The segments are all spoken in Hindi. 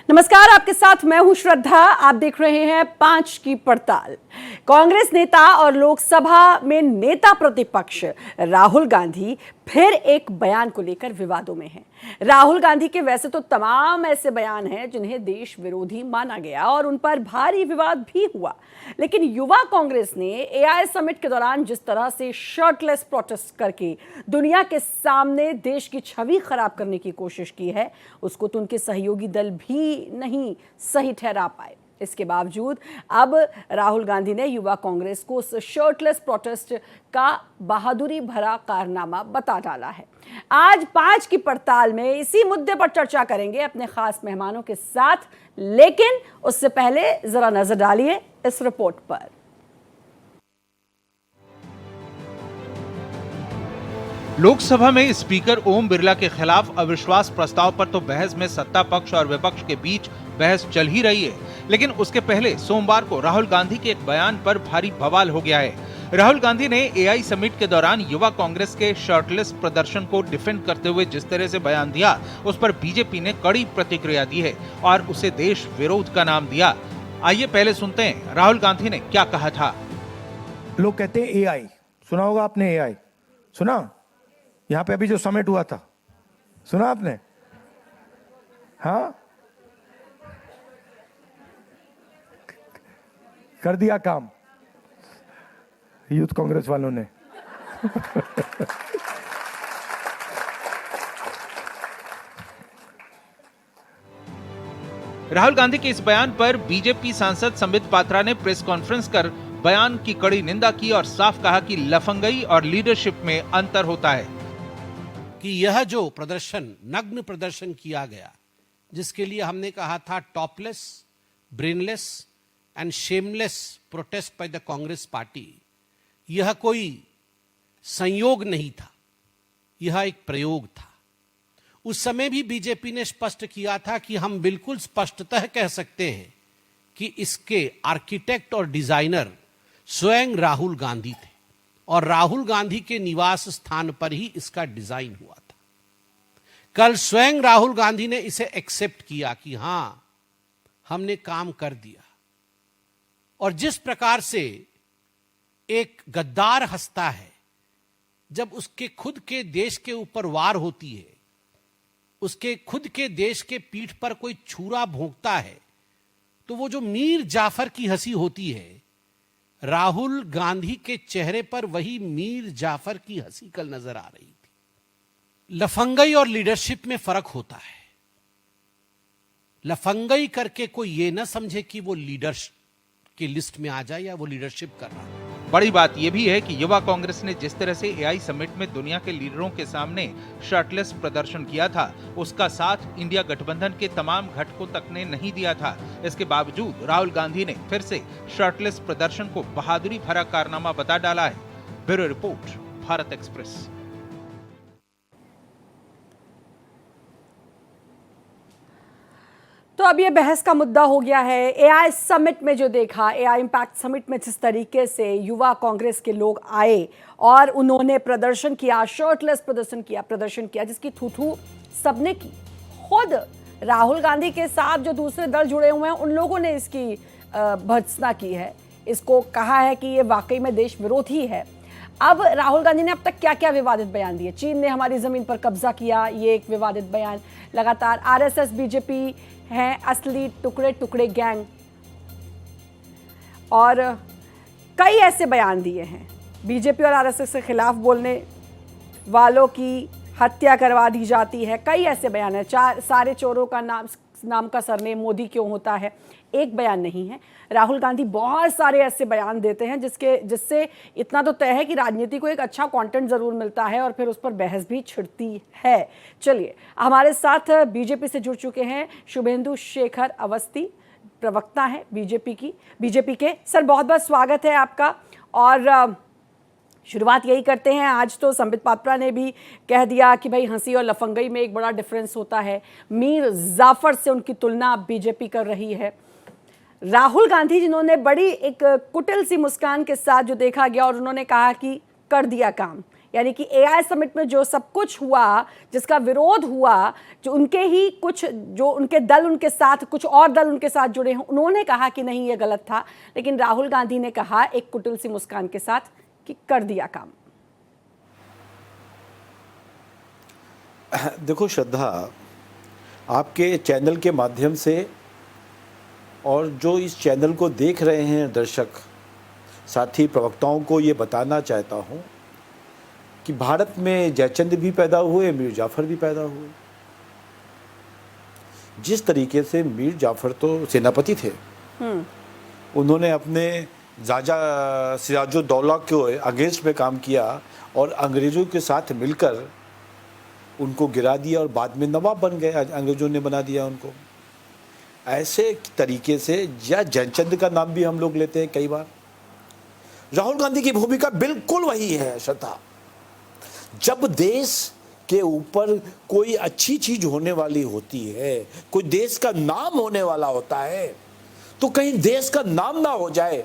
नमस्कार, आपके साथ मैं हूं श्रद्धा। आप देख रहे हैं 5 की पड़ताल। कांग्रेस नेता और लोकसभा में नेता प्रतिपक्ष राहुल गांधी फिर एक बयान को लेकर विवादों में हैं। राहुल गांधी के वैसे तो तमाम ऐसे बयान हैं जिन्हें देश विरोधी माना गया और उन पर भारी विवाद भी हुआ, लेकिन युवा कांग्रेस ने एआई समिट के दौरान जिस तरह से शर्टलेस प्रोटेस्ट करके दुनिया के सामने देश की छवि खराब करने की कोशिश की है, उसको तो उनके सहयोगी दल भी नहीं सही ठहरा पाए। इसके बावजूद अब राहुल गांधी ने युवा कांग्रेस को उस शर्टलेस प्रोटेस्ट का बहादुरी भरा कारनामा बता डाला है। आज 5 की पड़ताल में इसी मुद्दे पर चर्चा करेंगे अपने खास मेहमानों के साथ, लेकिन उससे पहले जरा नजर डालिए इस रिपोर्ट पर। लोकसभा में स्पीकर ओम बिरला के खिलाफ अविश्वास प्रस्ताव पर तो बहस में सत्ता पक्ष और विपक्ष के बीच बहस चल ही रही है, लेकिन उसके पहले सोमवार को राहुल गांधी के एक बयान पर भारी बवाल हो गया है। राहुल गांधी ने एआई समिट के दौरान युवा कांग्रेस के शर्टलेस प्रदर्शन को डिफेंड करते हुए जिस तरह से बयान दिया, उस पर बीजेपी ने कड़ी प्रतिक्रिया दी है और उसे देश विरोध का नाम दिया। आइए पहले सुनते हैं राहुल गांधी ने क्या कहा था। लोग कहते हैं एआई, सुना होगा आपने एआई, सुना? यहाँ पे अभी जो समिट हुआ था, सुना आपने? हाँ, कर दिया काम यूथ कांग्रेस वालों ने। राहुल गांधी के इस बयान पर बीजेपी सांसद संबित पात्रा ने प्रेस कॉन्फ्रेंस कर बयान की कड़ी निंदा की और साफ कहा कि लफंगई और लीडरशिप में अंतर होता है। कि यह जो प्रदर्शन, नग्न प्रदर्शन किया गया, जिसके लिए हमने कहा था topless, brainless and shameless protest by the Congress party, यह कोई संयोग नहीं था, यह एक प्रयोग था। उस समय भी बीजेपी ने स्पष्ट किया था कि हम बिल्कुल स्पष्टतः कह सकते हैं कि इसके आर्किटेक्ट और डिजाइनर स्वयं राहुल गांधी थे और राहुल गांधी के निवास स्थान पर ही इसका डिजाइन हुआ था। कल स्वयं राहुल गांधी ने इसे एक्सेप्ट किया कि हां, हमने काम कर दिया। और जिस प्रकार से एक गद्दार हंसता है जब उसके खुद के देश के ऊपर वार होती है, उसके खुद के देश के पीठ पर कोई छुरा भोंकता है, तो वो जो मीर जाफर की हंसी होती है, राहुल गांधी के चेहरे पर वही मीर जाफर की हंसी कल नजर आ रही थी। लफंगई और लीडरशिप में फर्क होता है। लफंगई करके कोई ये ना समझे कि वो लीडरशिप की लिस्ट में आ जाए या वो लीडरशिप कर रहा है। बड़ी बात यह भी है कि युवा कांग्रेस ने जिस तरह से एआई समिट में दुनिया के लीडरों के सामने शर्टलेस प्रदर्शन किया था, उसका साथ इंडिया गठबंधन के तमाम घटकों तक ने नहीं दिया था। इसके बावजूद राहुल गांधी ने फिर से शर्टलेस प्रदर्शन को बहादुरी भरा कारनामा बता डाला है। Bureau report, Bharat express. तो अब ये बहस का मुद्दा हो गया है। एआई समिट में जो देखा, एआई इम्पैक्ट समिट में जिस तरीके से युवा कांग्रेस के लोग आए और उन्होंने प्रदर्शन किया, शर्टलेस प्रदर्शन किया जिसकी थू सबने की। खुद राहुल गांधी के साथ जो दूसरे दल जुड़े हुए हैं, उन लोगों ने इसकी भर्त्सना की है, इसको कहा है कि ये वाकई में देश विरोधी है। अब राहुल गांधी ने अब तक क्या क्या विवादित बयान दिए। चीन ने हमारी जमीन पर कब्जा किया, ये एक विवादित बयान। लगातार आरएसएस बीजेपी हैं असली टुकड़े टुकड़े गैंग, और कई ऐसे बयान दिए हैं। बीजेपी और आरएसएस के खिलाफ बोलने वालों की हत्या करवा दी जाती है, कई ऐसे बयान हैं। सारे चोरों का नाम का सरनेम मोदी क्यों होता है, एक बयान नहीं है। राहुल गांधी बहुत सारे ऐसे बयान देते हैं जिससे इतना तो तय है कि राजनीति को एक अच्छा कंटेंट जरूर मिलता है और फिर उस पर बहस भी छिड़ती है। चलिए, हमारे साथ बीजेपी से जुड़ चुके हैं शुभेंदु शेखर अवस्थी, प्रवक्ता हैं बीजेपी के। सर, बहुत बहुत स्वागत है आपका। और शुरुआत यही करते हैं। आज तो संबित पात्रा ने भी कह दिया कि भाई हंसी और लफंगई में एक बड़ा डिफरेंस होता है। मीर जाफर से उनकी तुलना बीजेपी कर रही है। राहुल गांधी जिन्होंने बड़ी एक कुटिल सी मुस्कान के साथ जो देखा गया और उन्होंने कहा कि कर दिया काम, यानी कि एआई समिट में जो सब कुछ हुआ, जिसका विरोध हुआ, जो उनके ही कुछ जो उनके दल उनके साथ, कुछ और दल उनके साथ जुड़े हैं, उन्होंने कहा कि नहीं ये गलत था, लेकिन राहुल गांधी ने कहा एक कुटिल सी मुस्कान के साथ कि कर दिया काम। देखो श्रद्धा, आपके चैनल के माध्यम से और जो इस चैनल को देख रहे हैं दर्शक साथी प्रवक्ताओं को ये बताना चाहता हूँ कि भारत में जयचंद भी पैदा हुए, मीर जाफ़र भी पैदा हुए। जिस तरीके से मीर जाफ़र तो सेनापति थे, उन्होंने अपने राजा सिराजुद्दौला के अगेंस्ट में काम किया और अंग्रेज़ों के साथ मिलकर उनको गिरा दिया और बाद में नवाब बन गए, अंग्रेज़ों ने बना दिया उनको। ऐसे तरीके से या जयचंद का नाम भी हम लोग लेते हैं कई बार। राहुल गांधी की भूमिका बिल्कुल वही है श्रद्धा। जब देश के ऊपर कोई अच्छी चीज होने वाली होती है, कोई देश का नाम होने वाला होता है, तो कहीं देश का नाम ना हो जाए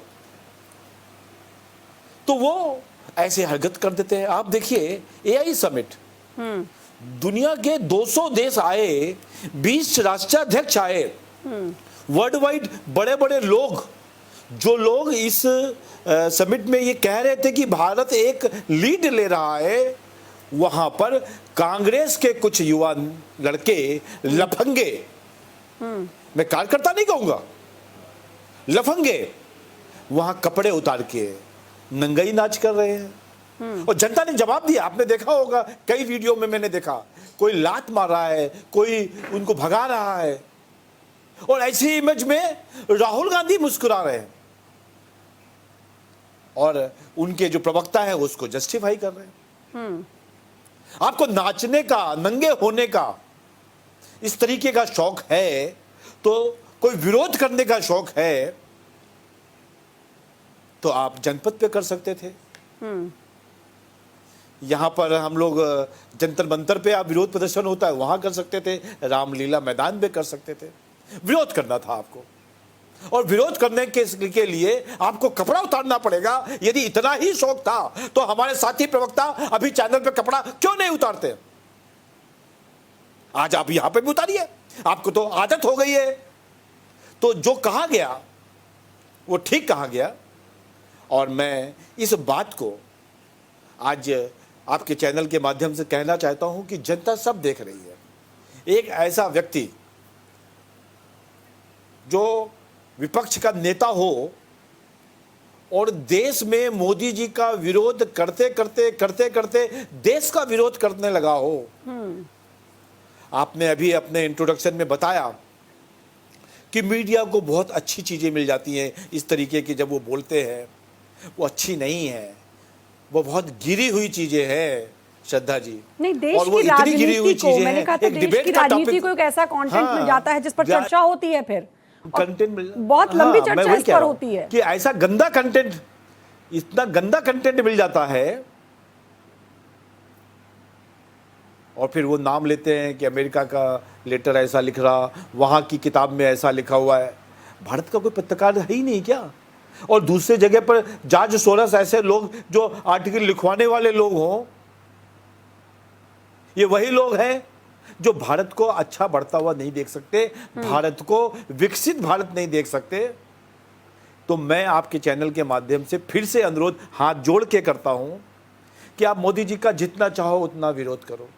तो वो ऐसे हरकत कर देते हैं। आप देखिए एआई समिट, दुनिया के 200 देश आए, 20 राष्ट्राध्यक्ष आए, वर्ल्ड वाइड बड़े बड़े लोग, जो लोग इस समिट में ये कह रहे थे कि भारत एक लीड ले रहा है, वहां पर कांग्रेस के कुछ युवा लड़के लफंगे, मैं कार्यकर्ता नहीं कहूंगा, लफंगे वहां कपड़े उतार के नंगई नाच कर रहे हैं और जनता ने जवाब दिया। आपने देखा होगा, कई वीडियो में मैंने देखा, कोई लात मार रहा है, कोई उनको भगा रहा है और ऐसी इमेज में राहुल गांधी मुस्कुरा रहे हैं और उनके जो प्रवक्ता है उसको जस्टिफाई कर रहे हैं। आपको नाचने का, नंगे होने का इस तरीके का शौक है, तो कोई विरोध करने का शौक है, तो आप जनपद पे कर सकते थे। यहां पर हम लोग जंतर मंतर पे आप विरोध प्रदर्शन होता है वहां कर सकते थे, रामलीला मैदान पे कर सकते थे। विरोध करना था आपको, और विरोध करने के लिए आपको कपड़ा उतारना पड़ेगा। यदि इतना ही शौक था तो हमारे साथी प्रवक्ता अभी चैनल पे कपड़ा क्यों नहीं उतारते? आज आप यहां पे भी उतारिए, आपको तो आदत हो गई है। तो जो कहा गया वो ठीक कहा गया, और मैं इस बात को आज आपके चैनल के माध्यम से कहना चाहता हूं कि जनता सब देख रही है। एक ऐसा व्यक्ति जो विपक्ष का नेता हो और देश में मोदी जी का विरोध करते करते देश का विरोध करने लगा हो। आपने अभी अपने इंट्रोडक्शन में बताया कि मीडिया को बहुत अच्छी चीजें मिल जाती हैं, इस तरीके की जब वो बोलते हैं वो अच्छी नहीं है, वो बहुत गिरी हुई चीजें हैं श्रद्धा जी। नहीं, देश की राजनीति को, मैंने कहा था देश की राजनीति को एक ऐसा कंटेंट मिल जाता है जिस पर चर्चा होती है, फिर कंटेंट बहुत लंबी चर्चा इस पर होती है कि ऐसा गंदा कंटेंट, इतना गंदा कंटेंट मिल जाता है और फिर वो नाम लेते हैं कि अमेरिका का लेटर ऐसा लिख रहा, वहां की किताब में ऐसा लिखा हुआ है। भारत का कोई पत्रकार है ही नहीं क्या? और दूसरे जगह पर जॉर्ज सोरस ऐसे लोग जो आर्टिकल लिखवाने वाले लोग हों, ये वही लोग हैं जो भारत को अच्छा बढ़ता हुआ नहीं देख सकते, भारत को विकसित भारत नहीं देख सकते। तो मैं आपके चैनल के माध्यम से फिर से अनुरोध हाथ जोड़ के करता हूं कि आप मोदी जी का जितना चाहो उतना विरोध करो,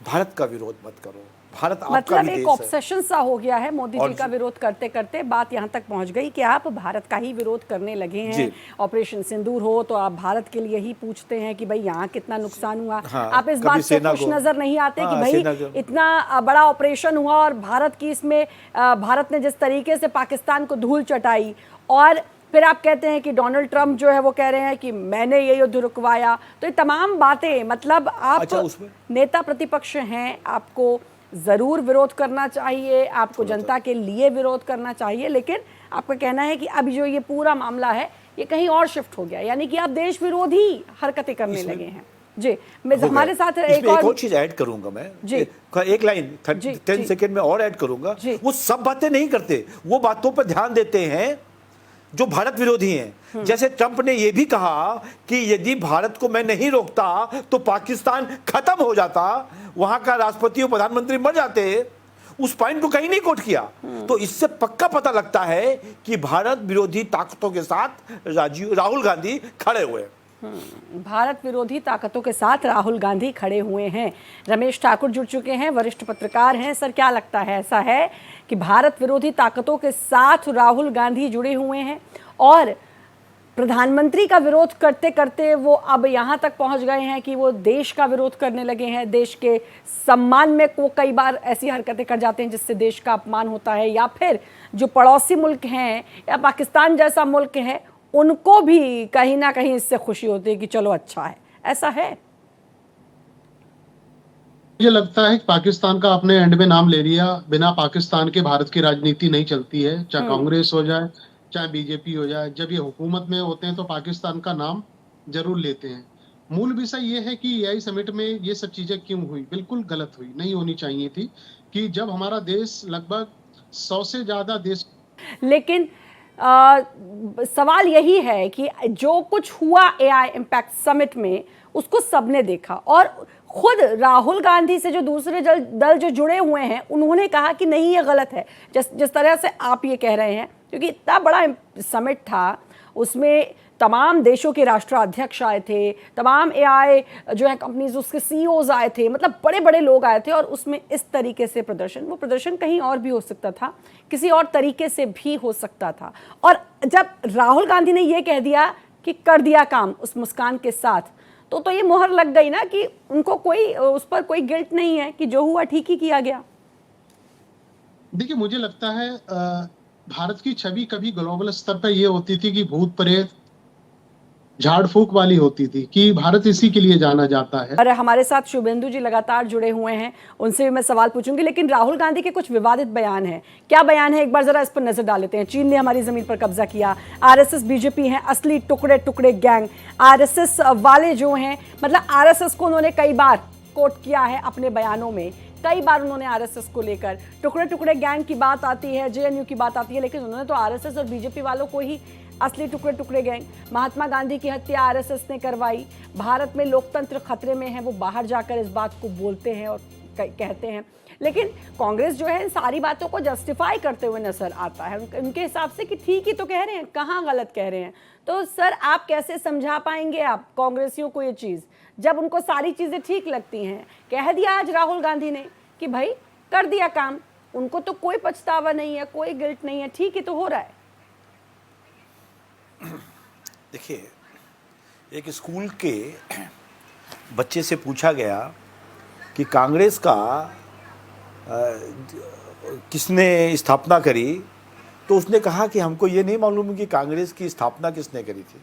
भारत का विरोध मत करो। भारत आपका मतलब भी एक देश ऑब्सेशन सा हो गया है, मोदी और जी का विरोध करते करते बात यहाँ तक पहुँच गई कि आप भारत का ही विरोध करने लगे हैं। ऑपरेशन सिंदूर हो तो आप भारत के लिए ही पूछते हैं कि भाई यहाँ कितना नुकसान हुआ। हाँ, आप इस बात से खुश नजर नहीं आते कि भाई इतना बड़ा ऑपरेशन हुआ और भारत की इसमें भारत ने जिस तरीके से पाकिस्तान को धूल चटाई, और फिर आप कहते हैं कि डोनाल्ड ट्रंप जो है वो कह रहे हैं कि मैंने ये युद्ध रुकवाया। तो ये तमाम बातें, मतलब आप नेता प्रतिपक्ष हैं, आपको जरूर विरोध करना चाहिए, आपको जनता के लिए विरोध करना चाहिए, लेकिन आपका कहना है कि अब जो ये पूरा मामला है ये कहीं और शिफ्ट हो गया, यानी कि आप देश विरोधी हरकतें करने लगे हैं। जी, मैं हमारे साथ एक और चीज ऐड करूंगा मैं जी, एक लाइन 10 सेकंड में और ऐड करूंगा। वो सब बातें नहीं करते, वो बातों पर ध्यान देते हैं जो भारत विरोधी हैं। जैसे ट्रंप ने यह भी कहा कि यदि भारत को मैं नहीं रोकता तो पाकिस्तान खत्म हो जाता, वहां का राष्ट्रपति और प्रधानमंत्री मर जाते, उस पॉइंट को कहीं नहीं कोट किया। तो इससे पक्का पता लगता है कि भारत विरोधी ताकतों के साथ राहुल गांधी खड़े हुए। भारत विरोधी ताकतों के साथ राहुल गांधी खड़े हुए हैं। रमेश ठाकुर जुड़ चुके हैं, वरिष्ठ पत्रकार हैं। सर, क्या लगता है, ऐसा है कि भारत विरोधी ताकतों के साथ राहुल गांधी जुड़े हुए हैं और प्रधानमंत्री का विरोध करते करते वो अब यहाँ तक पहुँच गए हैं कि वो देश का विरोध करने लगे हैं, देश के सम्मान में वो कई बार ऐसी हरकतें कर जाते हैं जिससे देश का अपमान होता है, या फिर जो पड़ोसी मुल्क हैं या पाकिस्तान जैसा मुल्क है उनको भी कहीं ना कहीं इससे खुशी होती है कि चलो अच्छा है, ऐसा है? मुझे लगता है कि पाकिस्तान का अपने एंड में नाम ले लिया, बिना पाकिस्तान के भारत की राजनीति नहीं चलती है, चाहे कांग्रेस हो जाए चाहे बीजेपी हो जाए। जब ये हुकूमत में होते हैं तो पाकिस्तान का नाम जरूर लेते हैं। मूल विषय ये है कि एआई समिट में ये सब चीजें क्यों हुई, बिल्कुल गलत हुई, नहीं होनी चाहिए थी। कि जब हमारा देश लगभग 100 से ज्यादा देश, लेकिन सवाल यही है कि जो कुछ हुआ एआई इम्पैक्ट समिट में उसको सबने देखा और खुद राहुल गांधी से जो दूसरे दल जो जुड़े हुए हैं उन्होंने कहा कि नहीं, ये गलत है। जिस तरह से आप ये कह रहे हैं, क्योंकि इतना बड़ा समिट था, उसमें तमाम देशों के राष्ट्राध्यक्ष आए थे, तमाम एआई जो है कंपनीज उसके सीईओज आए थे, मतलब बड़े बड़े लोग आए थे, और उसमें इस तरीके से वो प्रदर्शन कहीं और भी हो सकता था, किसी और तरीके से भी हो सकता था। और जब राहुल गांधी ने ये कह दिया कि कर दिया काम उस मुस्कान के साथ, तो ये मोहर लग गई ना कि उनको कोई उस पर कोई गिल्ट नहीं है कि जो हुआ ठीक ही किया गया। देखिए मुझे लगता है भारत की छवि कभी ग्लोबल स्तर पर ये होती थी कि भूत प्रेत झाड़ फूक वाली होती थी, कि भारत इसी के लिए जाना जाता है। और हमारे साथ शुभेंदु जी लगातार जुड़े हुए हैं, उनसे भी मैं सवाल पूछूंगी, लेकिन राहुल गांधी के कुछ विवादित बयान हैं। क्या बयान है, एक बार जरा इस पर नजर डाल लेते हैं। चीन ने हमारी जमीन पर कब्जा किया, आरएसएस बीजेपी है असली टुकड़े टुकड़े गैंग। आरएसएस वाले जो हैं, मतलब आरएसएस को उन्होंने कई बार कोट किया है अपने बयानों में, कई बार उन्होंने आरएसएस को लेकर टुकड़े टुकड़े गैंग की बात आती है, जेएनयू की बात आती है, लेकिन उन्होंने तो आरएसएस और बीजेपी वालों को ही असली टुकड़े टुकड़े गैंग। महात्मा गांधी की हत्या आरएसएस ने करवाई, भारत में लोकतंत्र खतरे में है, वो बाहर जाकर इस बात को बोलते हैं और कहते हैं। लेकिन कांग्रेस जो है इन सारी बातों को जस्टिफाई करते हुए नजर आता है, उनके हिसाब से कि ठीक ही तो कह रहे हैं, कहाँ गलत कह रहे हैं। तो सर, आप कैसे समझा पाएंगे आप कांग्रेसियों को ये चीज़, जब उनको सारी चीज़ें ठीक लगती हैं? कह दिया आज राहुल गांधी ने कि भाई कर दिया काम, उनको तो कोई पछतावा नहीं है, कोई गिल्ट नहीं है, ठीक ही तो हो रहा है। देखिए, एक स्कूल के बच्चे से पूछा गया कि कांग्रेस का किसने स्थापना करी, तो उसने कहा कि हमको ये नहीं मालूम कि कांग्रेस की स्थापना किसने करी थी,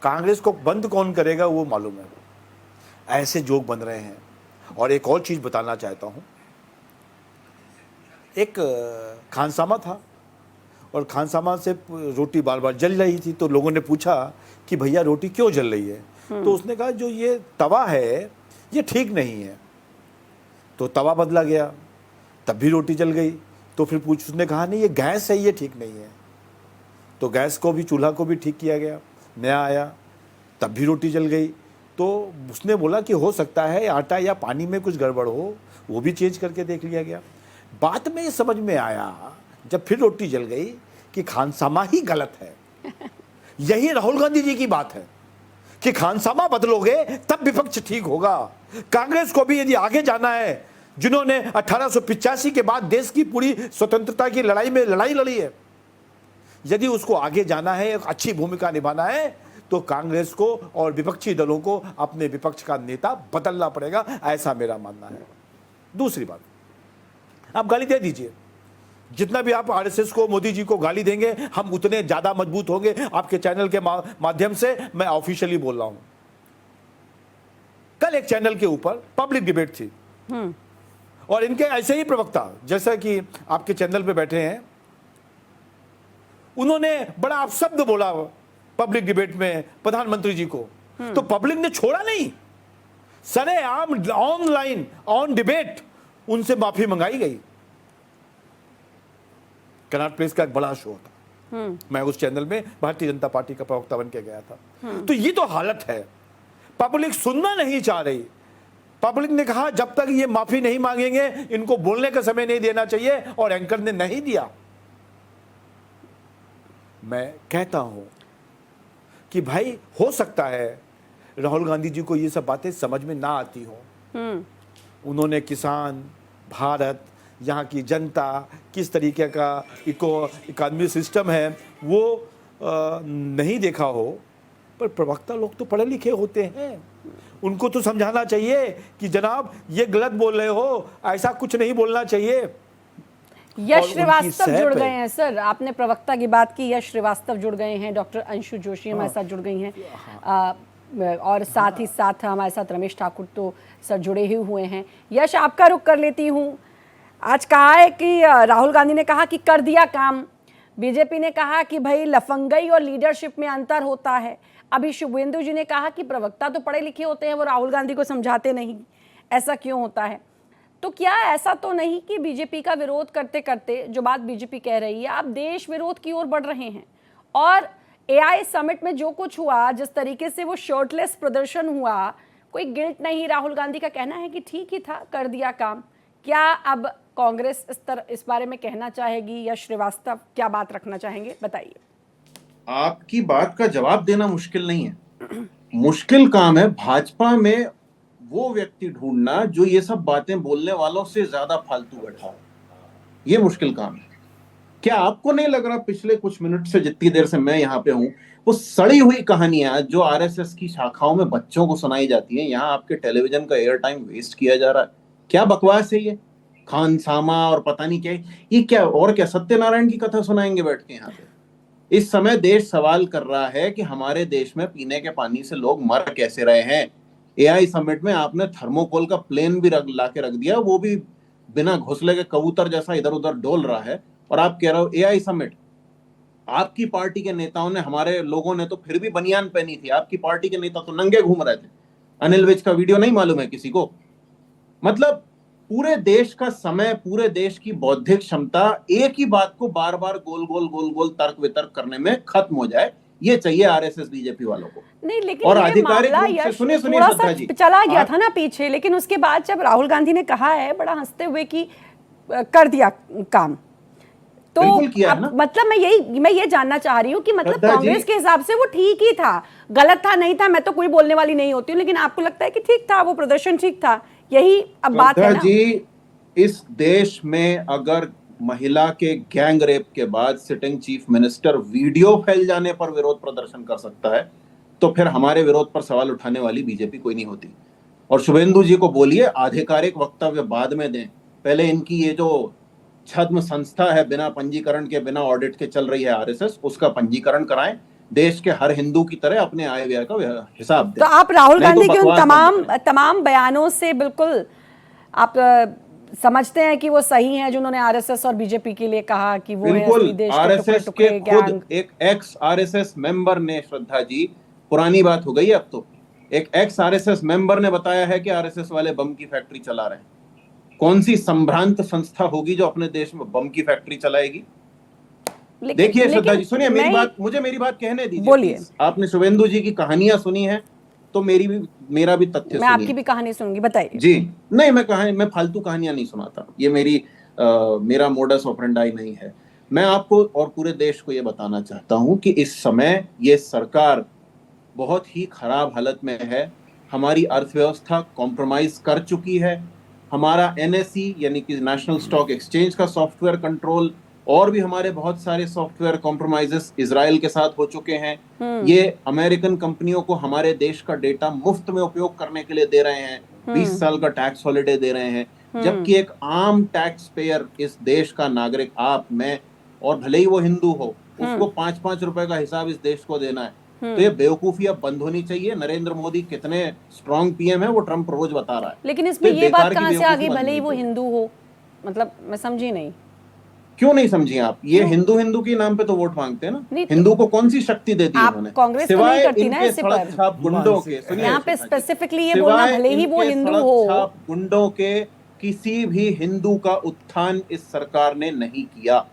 कांग्रेस को बंद कौन करेगा वो मालूम है। ऐसे जोक बन रहे हैं। और एक और चीज़ बताना चाहता हूँ, एक खानसामा था और खानसामा से रोटी बार बार जल रही थी, तो लोगों ने पूछा कि भैया रोटी क्यों जल रही है, तो उसने कहा जो ये तवा है ये ठीक नहीं है, तो तवा बदला गया, तब भी रोटी जल गई। तो फिर उसने कहा नहीं ये गैस है, ये ठीक नहीं है, तो गैस को भी, चूल्हा को भी ठीक किया गया, नया आया, तब भी रोटी जल गई। तो उसने बोला कि हो सकता है आटा या पानी में कुछ गड़बड़ हो, वो भी चेंज करके देख लिया गया। बाद में ये समझ में आया जब फिर रोटी जल गई कि खानसामा ही गलत है। यही राहुल गांधी जी की बात है कि खानसामा बदलोगे तब विपक्ष ठीक होगा। कांग्रेस को भी यदि आगे जाना है, जिन्होंने 1885 के बाद देश की पूरी स्वतंत्रता की लड़ाई में लड़ाई लड़ी है, यदि उसको आगे जाना है, एक अच्छी भूमिका निभाना है, तो कांग्रेस को और विपक्षी दलों को अपने विपक्ष का नेता बदलना पड़ेगा, ऐसा मेरा मानना है। दूसरी बात, आप गाली दे दीजिए, जितना भी आप आरएसएस को, मोदी जी को गाली देंगे, हम उतने ज्यादा मजबूत होंगे। आपके चैनल के माध्यम से मैं ऑफिशियली बोल रहा हूं, कल एक चैनल के ऊपर पब्लिक डिबेट थी और इनके ऐसे ही प्रवक्ता, जैसा कि आपके चैनल पे बैठे हैं, उन्होंने बड़ा अपशब्द बोला पब्लिक डिबेट में प्रधानमंत्री जी को, तो पब्लिक ने छोड़ा नहीं, सरेआम ऑनलाइन ऑन डिबेट उनसे माफी मंगाई गई। कनॉट प्लेस का एक बड़ा शो था। मैं उस चैनल में भारतीय जनता पार्टी का प्रवक्ता बन के गया था। तो ये तो हालत है, पब्लिक सुनना नहीं चाह रही। पब्लिक ने कहा जब तक ये माफी नहीं मांगेंगे इनको बोलने का समय नहीं देना चाहिए, और एंकर ने नहीं दिया। मैं कहता हूं कि भाई हो सकता है राहुल गांधी जी को ये सब बातें समझ में ना आती हो। उन्होंने किसान, भारत, यहाँ की जनता, किस तरीके का इकोनॉमी सिस्टम है वो नहीं देखा हो, पर प्रवक्ता लोग तो पढ़े लिखे होते हैं, उनको तो समझाना चाहिए कि जनाब ये गलत बोल रहे हो, ऐसा कुछ नहीं बोलना चाहिए। यश श्रीवास्तव जुड़ गए हैं सर, आपने प्रवक्ता की बात की, यश श्रीवास्तव जुड़ गए हैं, डॉक्टर अंशु जोशी हमारे साथ जुड़ गई हैं, और साथ ही साथ हमारे साथ रमेश ठाकुर तो सर जुड़े ही हुए हैं। यश, आपका रुख कर लेती हूँ। आज कहा है कि राहुल गांधी ने कहा कि कर दिया काम, बीजेपी ने कहा कि भाई लफंगई और लीडरशिप में अंतर होता है। अभी शुभेंदु जी ने कहा कि प्रवक्ता तो पढ़े लिखे होते हैं, वो राहुल गांधी को समझाते नहीं, ऐसा क्यों होता है? तो क्या ऐसा तो नहीं कि बीजेपी का विरोध करते करते, जो बात बीजेपी कह रही है, आप देश विरोध की ओर बढ़ रहे हैं? और एआई समिट में जो कुछ हुआ, जिस तरीके से वो शर्टलेस प्रदर्शन हुआ, कोई गिल्ट नहीं, राहुल गांधी का कहना है कि ठीक ही था, कर दिया काम। क्या अब कांग्रेस इस बारे में कहना चाहेगी, या श्रीवास्तव क्या बात रखना चाहेंगे, बताइए। आपकी बात का जवाब देना मुश्किल नहीं है। मुश्किल काम है भाजपा में वो व्यक्ति ढूंढना जो ये सब बातें बोलने वालों से ज्यादा फालतू बैठा है। ये मुश्किल काम है। क्या आपको नहीं लग रहा पिछले कुछ मिनट से, जितनी देर से मैं यहाँ पे हूं, वो सड़ी हुई कहानियां जो आरएसएस की शाखाओं में बच्चों को सुनाई जाती हैं, यहाँ आपके टेलीविजन का एयर टाइम वेस्ट किया जा रहा है? क्या बकवास है ये? खानसामा और पता नहीं क्या, ये क्या और क्या सत्यनारायण की कथा सुनाएंगे बैठ के यहाँ पे? इस समय देश सवाल कर रहा है कि हमारे देश में पीने के पानी से लोग मर कैसे रहे हैं। एआई समिट में आपने थर्मोकोल का प्लेन भी ला के रख दिया, वो भी बिना घोंसले के कबूतर जैसा इधर उधर डोल रहा है, और आप कह रहे हो एआई समिट। आपकी पार्टी के नेताओं ने, हमारे लोगों ने तो फिर भी बनियान पहनी थी, आपकी पार्टी के नेता तो नंगे घूम रहे थे। अनिल विज का वीडियो नहीं मालूम है किसी को? मतलब पूरे देश का समय, पूरे देश की बौद्धिक क्षमता एक ही बात को बार बार गोल गोल तर्क वितर्क करने में खत्म हो जाए, ये चाहिए आरएसएस बीजेपी वालों को। नहीं, लेकिन और ये आधिकारिक मामला रूप से सुनिए थोड़ा श्रद्धा सा जी, चला गया था ना पीछे, लेकिन उसके बाद जब राहुल गांधी ने कहा है बड़ा हंसते हुए कि कर दिया काम, तो बिल्कुल किया है ना? मतलब मैं ये जानना चाह रही हूँ कि मतलब श्रद्धा जी, कांग्रेस के हिसाब से वो ठीक ही था, गलत था नहीं था, मैं तो कोई बोलने वाली नहीं होती हूँ, लेकिन आपको लगता है कि ठीक था, वो प्रदर्शन ठीक था, यही अब बात है ना? जी, इस देश में अगर महिला के गैंग रेप के बाद सिटिंग चीफ मिनिस्टर वीडियो फैल जाने पर विरोध प्रदर्शन कर सकता है, तो फिर हमारे विरोध पर सवाल उठाने वाली बीजेपी कोई नहीं होती। और शुभेंदु जी को बोलिए आधिकारिक वक्तव्य बाद में दें, पहले इनकी ये जो छद्म संस्था है बिना पंजीकरण के, बिना ऑडिट के चल रही है आरएसएस, उसका पंजीकरण कराएं, देश के हर हिंदू की तरह अपने आय व्यय का हिसाब दें। तो आप राहुल गांधी के उन बकवास तमाम बयानों से बिल्कुल आप समझते हैं कि वो सही हैं, जो उन्होंने आरएसएस और बीजेपी के लिए कहा कि वो बिल्कुल। आरएसएस के खुद एक एक्स आरएसएस मेंबर ने, श्रद्धा जी पुरानी बात हो गई है अब तो, एक एक्स आरएसएस मेंबर ने बताया है कि आरएसएस वाले बम की फैक्ट्री चला रहे हैं। कौन सी संभ्रांत संस्था होगी जो अपने देश में बम की फैक्ट्री चलाएगी? देखिए श्रद्धा जी, सुनिए मेरी बात, मुझे मेरी बात कहने दीजिए। बोलिए। आपने शुभेंदु जी की कहानियां सुनी है, तो मेरा भी तथ्य मैं आपकी भी कहानी सुनूंगी, बताइए जी। नहीं, मैं फालतू कहानियां नहीं सुनाता, ये मेरा मोडस ऑपरेंडाई नहीं है। मैं आपको और पूरे देश को ये बताना चाहता हूं कि इस समय ये सरकार बहुत ही खराब हालत में है। हमारी अर्थव्यवस्था कॉम्प्रोमाइज कर चुकी है। हमारा एनएसई यानी कि नेशनल स्टॉक एक्सचेंज का सॉफ्टवेयर कंट्रोल, और भी हमारे बहुत सारे सॉफ्टवेयर कॉम्प्रोमाइजेस इजराइल के साथ हो चुके हैं। ये अमेरिकन कंपनियों को हमारे देश का डेटा मुफ्त में उपयोग करने के लिए दे रहे हैं, 20 साल का टैक्स हॉलिडे दे रहे हैं, जबकि एक आम टैक्स पेयर, इस देश का नागरिक, आप, मैं, और भले ही वो हिंदू हो, उसको 5-5 रुपए का हिसाब इस देश को देना है। तो ये बेवकूफी अब बंद होनी चाहिए। नरेंद्र मोदी कितने स्ट्रॉन्ग पीएम है वो ट्रंप रोज बता रहा है, लेकिन इसमें ये बात कहां से आ गई भले ही वो हिंदू हो? मतलब मैं समझी नहीं। क्यों नहीं समझी आप? ये हिंदू के नाम पे तो वोट मांगते हैं ना। हिंदू को कौन सी शक्ति दे दी उन्होंने? कांग्रेस तो नहीं करती ना ऐसे पर। छाप गुंडों के, यहाँ पे स्पेसिफिकली ये बोलना, भले ही वो हिंदू हो, छाप गुंडों के किसी भी हिंदू का उत्थान इस सरकार ने नहीं किया।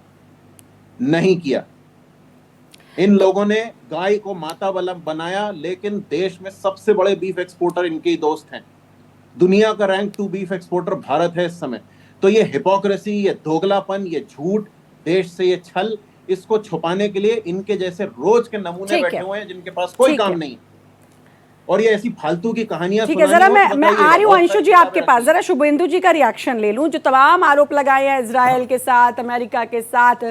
इन लोगों ने गाय को माता बनाया, लेकिन देश में सबसे बड़े बीफ एक्सपोर्टर इनके ही दोस्त हैं। दुनिया का रैंक 2 बीफ एक्सपोर्टर भारत है इस समय। तो ये हिपोक्रेसी, ये दोगलापन, ये झूठ, देश से ये छल, इसको छुपाने के लिए इनके जैसे रोज के नमूने बैठे हुए हैं जिनके पास कोई काम नहीं। और ये ऐसी फालतू की कहानियां ठीक है, जरा मैं आ रही हूँ अंशु जी आपके पास, जरा शुभेंदु जी का रिएक्शन ले लूं। जो तमाम आरोप लगाए हैं इजराइल के साथ, अमेरिका के साथ,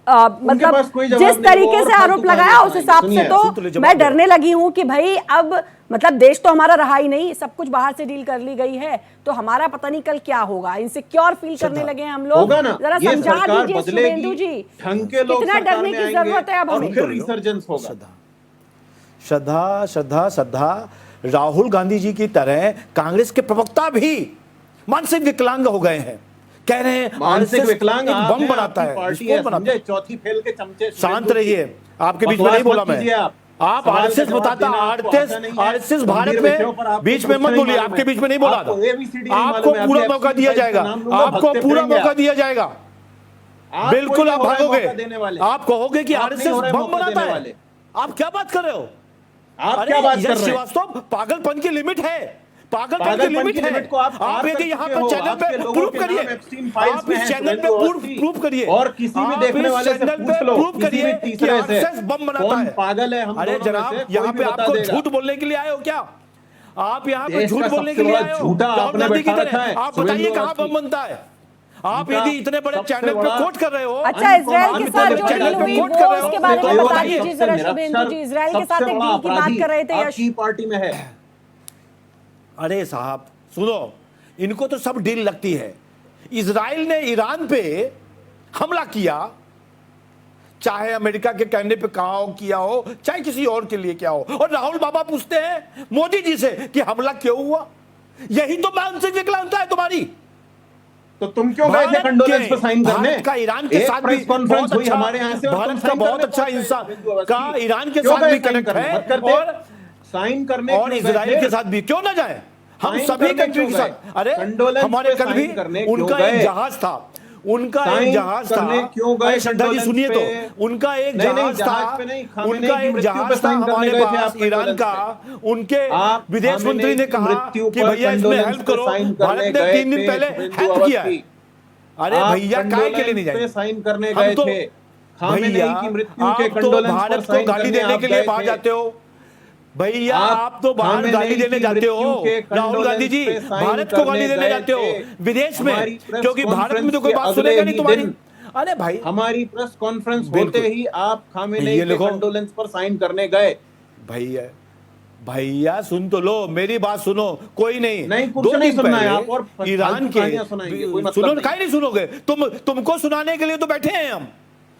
मतलब जिस तरीके से आरोप लगाया उस हिसाब से तो मैं डरने लगी हूं कि भाई अब मतलब देश तो हमारा रहा ही नहीं, सब कुछ बाहर से डील कर ली गई है, तो हमारा पता नहीं कल क्या होगा। इनसिक्योर फील करने लगे हैं हम लोग। जरा समझा दीजिए शुभेंदु जी, कितना डरने की जरूरत है अब हमें? रिसर्जेंस होगा। श्रद्धा श्रद्धा श्रद्धा, राहुल गांधी जी की तरह कांग्रेस के प्रवक्ता भी मानसिक विकलांग हो गए हैं। कह रहे हैं मानसिक विकलांग बम बनाता है, विस्फोट बनाता है। चौथी फेल के चमचे। शांत रहिए, आपके बीच में नहीं बोला मैं। आप आरएसएस बताता, आरएसएस भारत में बीच में मत बोलिए, आपके बीच में नहीं बोला था। आपको पूरा मौका दिया जाएगा, आपको पूरा मौका दिया जाएगा। बिल्कुल आप भागोगे, आप कहोगे कि आरएसएस बम बनाता है। आप क्या बात कर रहे हो? आप क्या बात कर रहे हैं? श्रीवास्तव, पागलपन की लिमिट है, पागलपन की लिमिट है। आप यदि यहाँ पर चैनल पे प्रूव करिए, आप इस चैनल पे प्रूव करिए, और किसी भी देखने वाले से पूछ लो, प्रूव करिए कि आरएसएस बम बनाता है। पागल है हम? अरे जनाब, यहाँ पे आपको झूठ बोलने के लिए आए हो क्या? आप यहाँ पे झूठ बोलने के लिए आए हो? राहुल गांधी की तरह आप बताइए कहाँ बम बनता है? आप यदि इतने बड़े चैनल पे कोट कर रहे हो, अच्छा इजराइल के साथ जो डील हुई वो उसके बारे में बता दीजिए जरा शुभेंदु जी। इजराइल के साथ एक डील की बात कर रहे थे, यश पार्टी में है। अरे साहब सुनो, इनको तो सब डील लगती है। इजराइल ने ईरान पे हमला किया, चाहे अमेरिका के कहने पे कहा हो किया हो, चाहे किसी और के लिए क्या हो, और राहुल बाबा पूछते हैं मोदी जी से कि हमला क्यों हुआ। यही तो मानसिक विकलांगता है तुम्हारी। तो तुम क्यों गए थे कंडोलेंस पे साइन करने? भारत का ईरान के साथ भी कॉन्फ्रेंस हुई हमारे यहाँ से, भारत का बहुत अच्छा इंसान का ईरान के साथ भी कनेक्ट है, और साइन करने और इजराइल के साथ भी क्यों ना जाए? हम सभी कंट्री के साथ। अरे हमारे कल भी उनका एक जहाज था, उनका एक जहाज था। श्रद्धा जी सुनिए तो, उनका एक जहाज था, उनका एक जहाज था हमारे पास ईरान का। उनके विदेश मंत्री ने कहा कि भैया इसमें हेल्प करो। भारत ने 3 दिन पहले हेल्प किया है। अरे भैया काय के लिए नहीं जाए? साइन करने गए थे। भैया आप तो भारत को गाली देने के लिए बाहर जाते हो। भैया आप तो बाहर गाली देने जाते हो, राहुल गांधी जी भारत को गाली देने जाते हो विदेश में, क्योंकि भारत में तो कोई बात सुनेगा नहीं तुम्हारी। अरे भाई, हमारी प्रेस कॉन्फ्रेंस होते ही आप खामेनेई के कंडोलेंस पर साइन करने गए। भैया सुन तो लो, मेरी बात सुनो। कोई नहीं, कुछ नहीं सुनना है आप, और ईरान के सुनो, काहे नहीं सुनोगे? तुमको सुनाने के लिए तो बैठे हैं हम,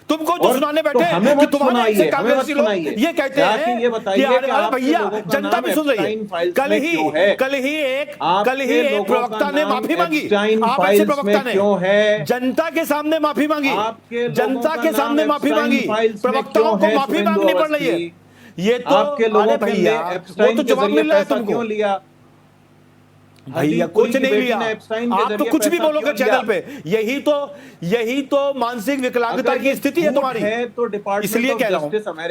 तुमको तो सुनाने बैठे हैं कि तुम्हारे ऐसे कांग्रेसी लोग ये कहते हैं कि अरे भैया जनता भी सुन रही है। कल ही एक प्रवक्ता ने माफी मांगी, आप ऐसे प्रवक्ता ने जनता के सामने माफी मांगी, जनता के सामने माफी मांगी, प्रवक्ताओं को माफी मांगनी पड़ रही है। ये तो अरे भैया वो तो जवाब मिल रहा है तुमको। भैया कुछ नहीं लिया, आप तो कुछ भी बोलोगे चैनल पे। यही तो मानसिक विकलांगता की स्थिति है तुम्हारी। तो डिपार्टमेंट इसलिए कह रहा हूं,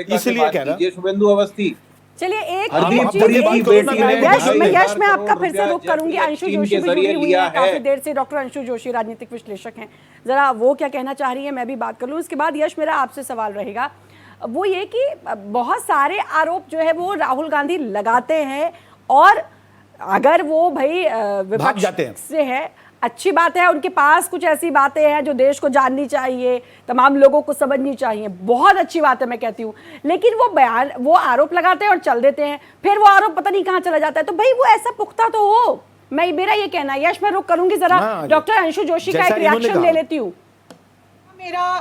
इसलिए कह रहा हूं। शुभेंदु अवस्थी, चलिए यश मैं आपका फिर से रुख करूंगी। अंशु जोशी भी जुड़ी हुई है काफी देर से, डॉक्टर अंशु जोशी राजनीतिक विश्लेषक हैं, जरा वो क्या कहना चाह रही है मैं भी बात कर लूं। इसके बाद यश मेरा आपसे सवाल रहेगा, वो ये कि बहुत सारे आरोप जो है वो राहुल गांधी लगाते हैं, और अगर वो भाई विपक्ष से है अच्छी बात है, उनके पास कुछ ऐसी बातें हैं जो देश को जाननी चाहिए, तमाम लोगों को समझनी चाहिए, बहुत अच्छी बात है मैं कहती हूँ। लेकिन वो आरोप लगाते हैं और चल देते हैं, फिर वो आरोप पता नहीं कहाँ चला जाता है। तो भाई वो ऐसा पुख्ता तो हो, मेरा ये कहना है। यश मैं रुक करूंगी, जरा डॉक्टर अंशु जोशी का एक रिएक्शन ले लेती हूँ।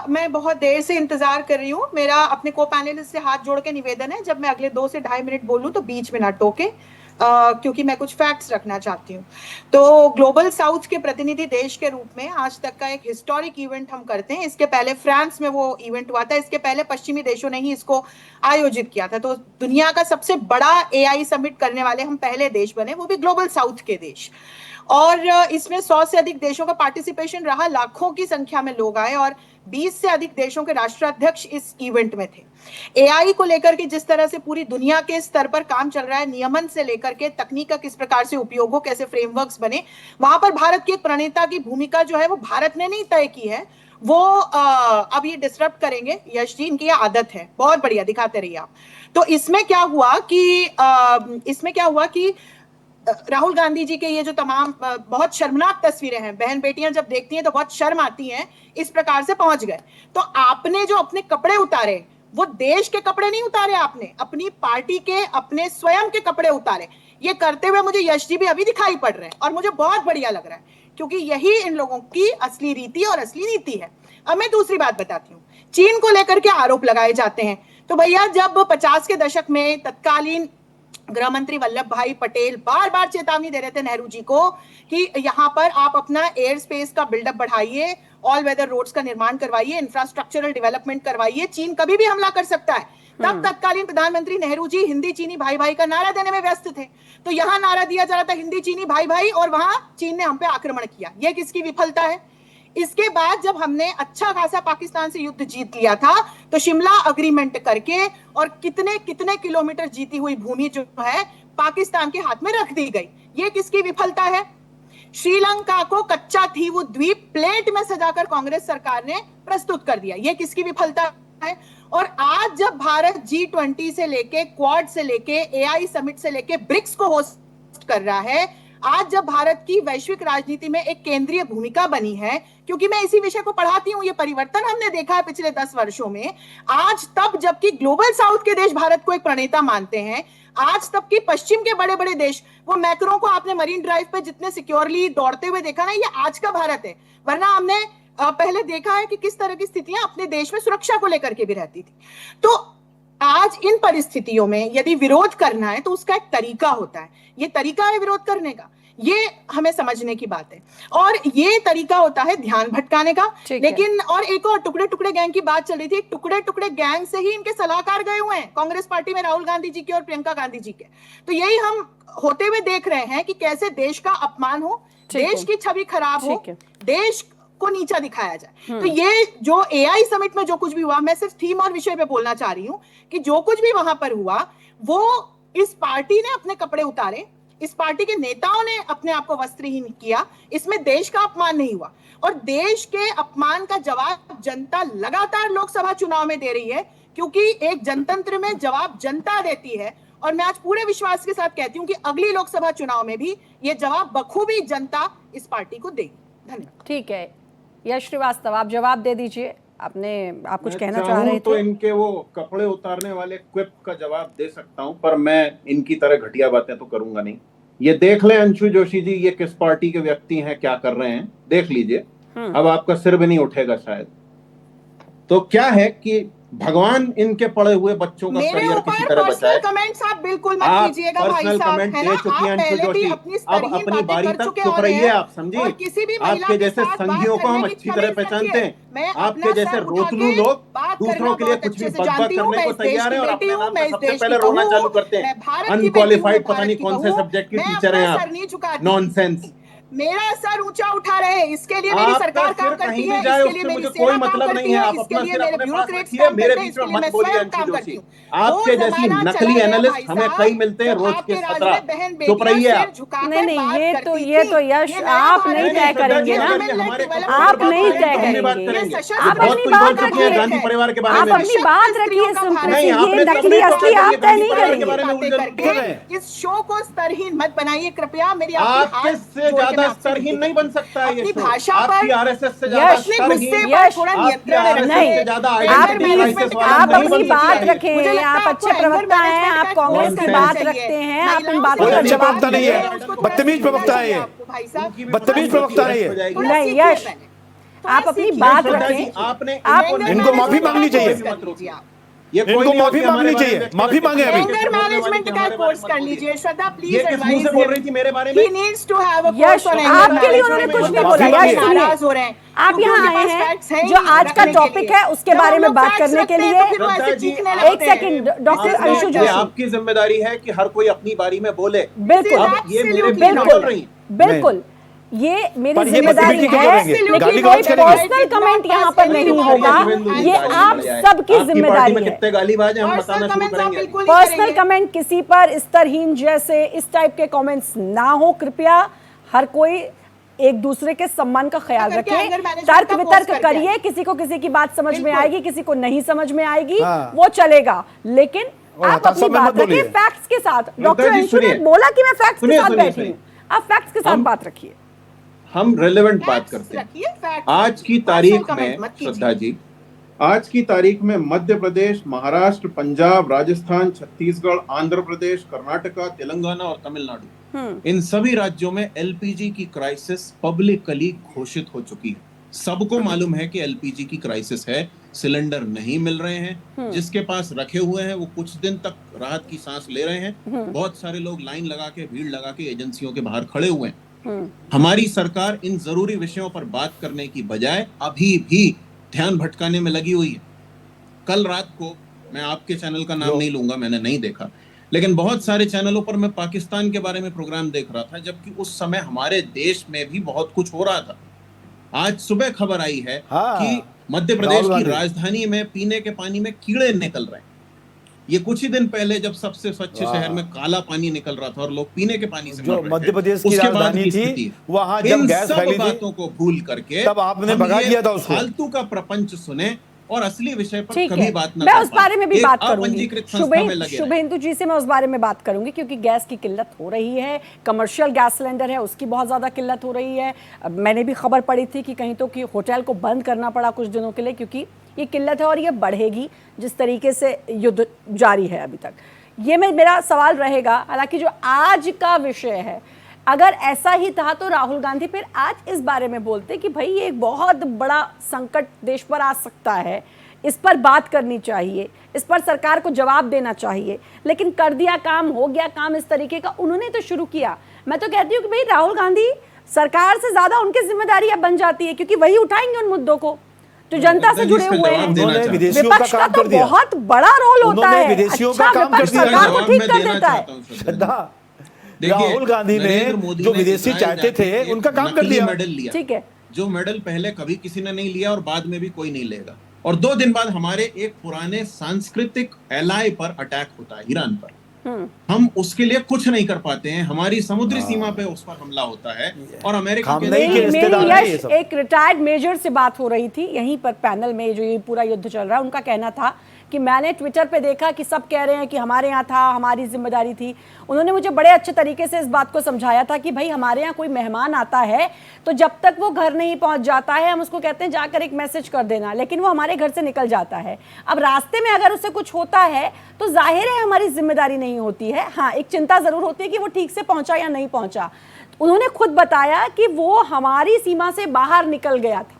मैं बहुत देर से इंतजार कर रही हूँ। मेरा अपने को पैनलिस्ट से हाथ जोड़ के निवेदन है, जब मैं अगले 2 से ढाई मिनट बोलूँ तो बीच में ना टोके, क्योंकि मैं कुछ फैक्ट्स रखना चाहती हूँ। तो ग्लोबल साउथ के प्रतिनिधि देश के रूप में आज तक का एक हिस्टोरिक इवेंट हम करते हैं। इसके पहले फ्रांस में वो इवेंट हुआ था, इसके पहले पश्चिमी देशों ने ही इसको आयोजित किया था। तो दुनिया का सबसे बड़ा AI समिट करने वाले हम पहले देश बने, वो भी ग्लोबल साउथ के देश। और इसमें 100 से अधिक देशों का पार्टिसिपेशन रहा, लाखों की संख्या में लोग आए, और 20 से अधिक देशों के राष्ट्राध्यक्ष इस इवेंट में थे। एआई को लेकर के जिस तरह से पूरी दुनिया के स्तर पर काम चल रहा है, नियमन से लेकर के तकनीक का किस प्रकार से उपयोग हो, कैसे फ्रेमवर्क्स बने, वहां पर भारत की एक प्रणेता की भूमिका जो है वो भारत ने नहीं तय की है, वो अब ये डिस्टर्ब करेंगे। यश जी, इनकी ये आदत है, बहुत बढ़िया, दिखाते रहिए आप। तो इसमें क्या हुआ कि राहुल गांधी जी के ये जो तमाम बहुत शर्मनाक तस्वीरें हैं, बहन बेटियां जब देखती हैं तो बहुत शर्म आती है, इस प्रकार से पहुंच गए। तो आपने जो अपने कपड़े उतारे, वो देश के कपड़े नहीं उतारे, आपने अपनी पार्टी के, अपने स्वयं के कपड़े उतारे। ये करते हुए मुझे यश जी भी अभी दिखाई पड़ रहे हैं और मुझे बहुत बढ़िया लग रहा है, क्योंकि यही इन लोगों की असली रीति और असली नीति है। अब मैं दूसरी बात बताती हूँ। चीन को लेकर के आरोप लगाए जाते हैं, तो भैया जब 50 के दशक में तत्कालीन गृह मंत्री वल्लभ भाई पटेल बार बार चेतावनी दे रहे थे नेहरू जी को कि यहां पर आप अपना एयर स्पेस का बिल्डअप बढ़ाइए, ऑल वेदर रोड्स का निर्माण करवाइए, इंफ्रास्ट्रक्चरल डेवलपमेंट करवाइए, चीन कभी भी हमला कर सकता है, तब तत्कालीन प्रधानमंत्री नेहरू जी हिंदी चीनी भाई भाई का नारा देने में व्यस्त थे। तो यहां नारा दिया जा रहा था हिंदी चीनी भाई भाई, और वहां चीन ने हम पे आक्रमण किया। यह किसकी विफलता है? इसके बाद जब हमने अच्छा खासा पाकिस्तान से युद्ध जीत लिया था, तो शिमला अग्रीमेंट करके और कितने कितने किलोमीटर जीती हुई भूमि जो है पाकिस्तान के हाथ में रख दी गई। ये किसकी विफलता है? श्रीलंका को कच्चा थीवू द्वीप प्लेट में सजाकर कांग्रेस सरकार ने प्रस्तुत कर दिया। ये किसकी विफलता है? और आज जब भारत G20 से लेके, क्वाड से लेके, AI समिट से लेके ब्रिक्स को होस्ट कर रहा है, आज जब भारत की वैश्विक राजनीति में एक केंद्रीय भूमिका बनी है, क्योंकि मैं इसी विषय को पढ़ाती हूं, ये परिवर्तन हमने देखा है पिछले 10 वर्षों में। आज तब जबकि ग्लोबल साउथ के देश भारत को एक प्रणेता मानते हैं, आज तब की पश्चिम के बड़े बड़े देश, वो मैक्रो को आपने मरीन ड्राइव पे जितने सिक्योरली दौड़ते हुए देखा ना, ये आज का भारत है। वरना हमने पहले देखा है कि किस तरह की स्थितियां अपने देश में सुरक्षा को लेकर के भी रहती थी। तो आज इन परिस्थितियों में यदि विरोध करना है तो उसका एक तरीका होता है। ये तरीका है विरोध करने का, ये हमें समझने की बात है। और ये तरीका होता है ध्यान भटकाने का। लेकिन और एक और टुकड़े टुकड़े गैंग की बात चल रही थी, टुकड़े टुकड़े गैंग से ही इनके सलाहकार गए हुए हैं कांग्रेस पार्टी में, राहुल गांधी जी के और प्रियंका गांधी जी के। तो यही हम होते हुए देख रहे हैं कि कैसे देश का अपमान हो, देश की छवि खराब हो, देश को नीचा दिखाया जाए। तो ये जो AI समिट में जो कुछ भी हुआ, मैं सिर्फ थीम और विषय पे बोलना चाह रही हूं कि जो कुछ भी वहां पर हुआ, वो इस पार्टी ने अपने कपड़े उतारे, इस पार्टी के नेताओं ने अपने आप को वस्त्रहीन किया, इसमें देश का अपमान नहीं हुआ। और देश के अपमान का जवाब जनता लगातार लोकसभा चुनाव में दे रही है, क्योंकि एक जनतंत्र में जवाब जनता देती है। और मैं आज पूरे विश्वास के साथ कहती हूं कि अगली लोकसभा चुनाव में भी ये जवाब बखूबी जनता इस पार्टी को देगी। धन्यवाद। ठीक है, यश श्रीवास्तव, आप जवाब दे दीजिए। आप कुछ कहना चाह रहे थे? तो इनके वो कपड़े उतारने वाले क्विप का जवाब दे सकता हूं, पर मैं इनकी तरह घटिया बातें तो करूंगा नहीं। ये देख लें अंशु जोशी जी, ये किस पार्टी के व्यक्ति हैं, क्या कर रहे हैं, देख लीजिए। अब आपका सिर भी नहीं उठेगा शायद। तो क्या है कि भगवान इनके पड़े हुए बच्चों का करियर किसी तरह बचाए। कमेंट्स आप बिल्कुल मत कीजिएगा भाई साहब, कमेंट दे चुकी हैं अंशु जोशी, अब अपनी बारी तक चुप रहिए आप, समझिए। आपके जैसे संघियों को हम अच्छी तरह पहचानते हैं। आपके जैसे रोतलू लोग दूसरों के लिए कुछ भी बकबक करने को तैयार है और अपने नाम पे सबसे पहले रोना चालू करते हैं। अनक्वालिफाइड पता नहीं कौन से सब्जेक्ट की टीचर हैं आप, नॉनसेंस। मेरा सर ऊंचा उठा रहे, इसके लिए मेरी सरकार काम करती है, इसके लिए मेरी सेना काम करती है, इसके लिए मेरे ब्यूरोक्रेट्स काम करते हैं, इसके लिए मैं स्वयं काम करती हूँ। आपके जैसी नकली एनालिस्ट हमें कई मिलते हैं रोज के 17। चुप रहिए आप। नहीं, ये तो यश आप नहीं तय करेंगे ना, आप नहीं तय करेंगे। आप अपनी बात रखिए, गांधी परिवार के बारे में आप अपनी बात रखिए, ये नकली असली आप तय नहीं करेंगे। इस शो को स्तरहीन मत बनाइए कृपया। मेरी आपके से ज्यादा स्तरहीन नहीं बन सकता है ये भाषा पर। आपकी आरएसएस से ज्यादा स्तरहीन, थोड़ा नियंत्रण नहीं, आप अपनी बात रखें। आप अच्छे प्रवक्ता हैं, आप कांग्रेस की बात रखते हैं, आप इन बातों का जवाब नहीं है। बदतमीज प्रवक्ता है ये, बदतमीज प्रवक्ता है ये। नहीं यश, आप अपनी बात रखें। आपने इनको माफी मांगनी चाहिए, इनको माफी मांगनी चाहिए, माफी मांगे अभी। एंगर मैनेजमेंट का कोर्स कर लीजिए। श्रद्धा प्लीज एडवाइस बोल रही थी मेरे बारे में। He needs to have a course on anger management. आपके लिए उन्होंने कुछ नहीं बोला। यश नाराज हो रहे हैं, आप यहाँ आए हैं जो आज का टॉपिक है उसके बारे में बात करने के लिए। एक सेकंड डॉक्टर अंशु जोशी, आपकी जिम्मेदारी है कि हर कोई अपनी बारी में बोले। बिल्कुल, अब ये मेरे बिल्कुल, ये मेरी पर ये जिम्मेदारी बदतमीजी क्यों है, करेंगे? लेकिन गाली कोई गलौज करेंगे। पर्सनल कमेंट यहाँ पर नहीं होगा। ये आप सबकी जिम्मेदारी है। कितने गालीबाज हैं हम पर्सनल बताना शुरू कमेंट्स आप करेंगे। बिल्कुल नहीं पर्सनल करेंगे। कमेंट किसी पर स्तरहीन जैसे इस टाइप के कमेंट्स ना हो, कृपया हर कोई एक दूसरे के सम्मान का ख्याल करके रखे, anger management तर्क का वितर्क post करके करिए, किसी को किसी की बात समझ में बिल्कुल। आएगी, किसी को नहीं समझ में आएगी, हाँ। वो चलेगा, लेकिन और आप हताशा अपनी में मत बात रखिए बोलिए। फैक्ट्स के साथ। लता डॉक्टर जी, अंशु ने सुनिए। बोला कि मैं फैक्ट्स के सुनिए, साथ सुनिए, बैठी सुनिए। हूँ, आप फैक्ट्स के साथ हम- बात रखिए। हम रेलेवेंट बात Facts करते हैं। रखिए, facts। आज की Personal तारीख comment में मत कीजिए। श्रद्धा जी, आज की तारीख में मध्य प्रदेश, महाराष्ट्र, पंजाब, राजस्थान, छत्तीसगढ़, आंध्र प्रदेश, कर्नाटका, तेलंगाना और तमिलनाडु, इन सभी राज्यों में एलपीजी की क्राइसिस पब्लिकली घोषित हो चुकी है। सबको मालूम है कि एलपीजी की क्राइसिस है, सिलेंडर नहीं मिल रहे हैं, जिसके पास रखे हुए हैं वो कुछ दिन तक राहत की सांस ले रहे हैं। बहुत सारे लोग लाइन लगा के, भीड़ लगा के एजेंसियों के बाहर खड़े हुए हैं। हमारी सरकार इन जरूरी विषयों पर बात करने की बजाय अभी भी ध्यान भटकाने में लगी हुई है। कल रात को, मैं आपके चैनल का नाम नहीं लूंगा, मैंने नहीं देखा, लेकिन बहुत सारे चैनलों पर मैं पाकिस्तान के बारे में प्रोग्राम देख रहा था, जबकि उस समय हमारे देश में भी बहुत कुछ हो रहा था। आज सुबह खबर आई है हाँ। कि मध्य प्रदेश राहुल की गांधी। राजधानी में पीने के पानी में कीड़े निकल रहे हैं। ये कुछ ही दिन पहले जब सबसे स्वच्छ वाह। शहर में काला पानी निकल रहा था और लोग पीने के पानी से जो मर रहे थे, मध्य प्रदेश की उसके बाद राजधानी की थी, स्थिति है। वहां जब इन गैस सब फैली थी, बातों को भूल करके तब आपने हम भगा ये दिया था उसको। फालतू का प्रपंच सुने और असली विषय पर ठीक कभी है, बात न मैं कर उस पाए। बारे में भी एक बात करूंगी। अपंजीकृत संस्था में लगे रहे। शुभेंदु जी से मैं उस बारे में बात करूंगी, क्योंकि गैस की किल्लत हो रही है, कमर्शियल गैस सिलेंडर है उसकी बहुत ज़्यादा किल्लत हो रही है। अब मैंने भी खबर पढ़ी थी कि कहीं तो कि होटल को बंद करना पड़ा कुछ दिनों के लिए, क्योंकि ये किल्लत है और ये बढ़ेगी जिस तरीके से युद्ध जारी है अभी तक। ये मेरा सवाल रहेगा, हालांकि जो आज का विषय है, अगर ऐसा ही था तो राहुल गांधी फिर आज इस बारे में बोलते कि भाई ये एक बहुत बड़ा संकट देश पर आ सकता है, इस पर बात करनी चाहिए, इस पर सरकार को जवाब देना चाहिए। लेकिन कर दिया काम, हो गया काम, इस तरीके का उन्होंने तो शुरू किया। मैं तो कहती हूँ कि भाई राहुल गांधी, सरकार से ज्यादा उनकी जिम्मेदारी अब बन जाती है, क्योंकि वही उठाएंगे उन मुद्दों को जो जनता से जुड़े हुए हैं। उन्होंने विदेशियों का विपक्ष का काम तो कर दिया। बहुत बड़ा रोल होता उन्होंने है। विदेशियों अच्छा, का काम विपक्ष कर दिया। सरकार को जवाब ठीक मैं कर देना देता है। चाहता हूं, श्रद्धा। श्रद्धा, देखिए, राहुल गांधी नरेंद्र ने मोदी जो ने विदेशी इजराइल चाहते जाके थे एक उनका काम कर नकली दिया। मेडल लिया, ठीक है, जो मेडल पहले कभी किसी ने नहीं लिया और बाद में भी कोई नहीं लेगा। और 2 दिन बाद हमारे एक पुराने सांस्कृतिक एलाय पर अटैक होता है, ईरान पर। हम उसके लिए कुछ नहीं कर पाते हैं, हमारी समुद्री सीमा पे उस पर हमला होता है और अमेरिका हम के नहीं के मेरी रिश्तेदार हैं ये यश सब। एक रिटायर्ड मेजर से बात हो रही थी यहीं पर पैनल में, जो ये पूरा युद्ध चल रहा है। उनका कहना था कि मैंने ट्विटर पे देखा कि सब कह रहे हैं कि हमारे यहाँ था, हमारी जिम्मेदारी थी। उन्होंने मुझे बड़े अच्छे तरीके से इस बात को समझाया था कि भाई हमारे यहाँ कोई मेहमान आता है तो जब तक वो घर नहीं पहुँच जाता है, हम उसको कहते हैं जाकर एक मैसेज कर देना, लेकिन वो हमारे घर से निकल जाता है। अब रास्ते में अगर उससे कुछ होता है तो जाहिर है हमारी जिम्मेदारी नहीं होती है। हाँ, एक चिंता ज़रूर होती है कि वो ठीक से पहुँचा या नहीं पहुँचा। उन्होंने खुद बताया कि वो हमारी सीमा से बाहर निकल गया था।